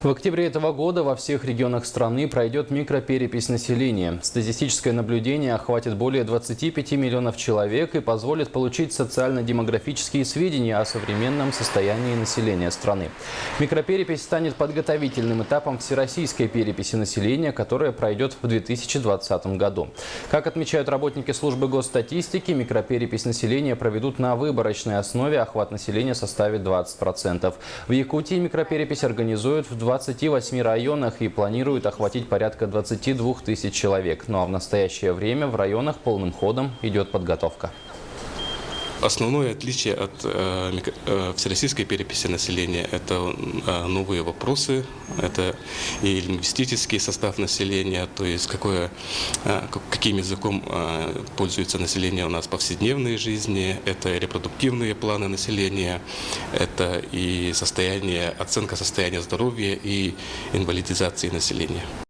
В октябре этого года во всех регионах страны пройдет микроперепись населения. Статистическое наблюдение охватит более 25 миллионов человек и позволит получить социально-демографические сведения о современном состоянии населения страны. Микроперепись станет подготовительным этапом всероссийской переписи населения, которая пройдет в 2020 году. Как отмечают работники службы госстатистики, микроперепись населения проведут на выборочной основе, охват населения составит 20%. В Якутии микроперепись организуют в 28 районах и планируют охватить порядка 22 тысяч человек. Ну а в настоящее время в районах полным ходом идет подготовка. Основное отличие от всероссийской переписи населения – это новые вопросы, это и лингвистический состав населения, то есть каким языком пользуется население у нас в повседневной жизни, это репродуктивные планы населения, это и оценка состояния здоровья и инвалидизации населения.